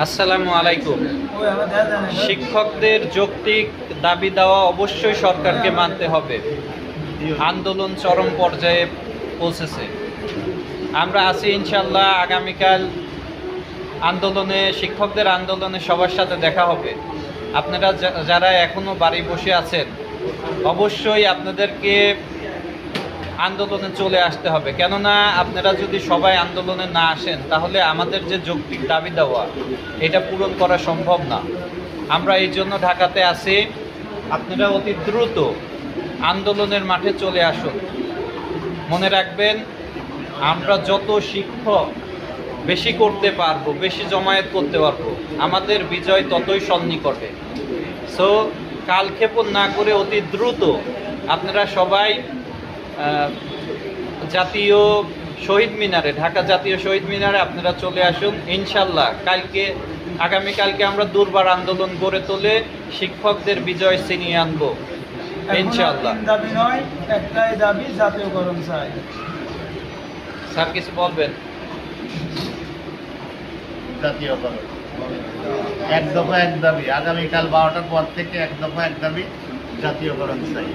আসসালামু আলাইকুম। শিক্ষকদের যৌক্তিক দাবি দেওয়া অবশ্যই সরকারকে মানতে হবে। আন্দোলন চরম পর্যায়ে পৌঁছেছে। আমরা আছি ইনশাল্লাহ, আগামীকাল শিক্ষকদের আন্দোলনে সবার সাথে দেখা হবে। আপনারা যারা এখনও বাড়ি বসে আছেন, অবশ্যই আপনাদেরকে আন্দোলনে চলে আসতে হবে। কেননা আপনারা যদি সবাই আন্দোলনে না আসেন, তাহলে আমাদের যে যৌক্তিক দাবি দেওয়া এটা পূরণ করা সম্ভব না। আমরা এই জন্য ঢাকাতে আছি। আপনারা অতি দ্রুত আন্দোলনের মাঠে চলে আসুন। মনে রাখবেন, আমরা যত শিক্ষক বেশি করতে পারবো, বেশি জমায়েত করতে পারবো, আমাদের বিজয় ততই সন্নিকটে। সো কালক্ষেপণ না করে অতি দ্রুত আপনারা সবাই জাতীয় শহীদ মিনারে, ঢাকা জাতীয় শহীদ মিনারে আপনারা চলে আসুন। ইনশাল্লাহ আগামীকালকে আমরা দুর্বার আন্দোলন গড়ে তুলে শিক্ষকদের বিজয় ছিনিয়ে আনবো ইনশাল্লাহ। দাবি নয়, একটাই দাবি, জাতীয়করণ চাই। স্যার কিছু বলবেন? জাতীয়করণ এক দফা এক দাবি, আগামীকাল 12টার পর থেকে এক দফা এক দাবি, জাতীয়করণ চাই।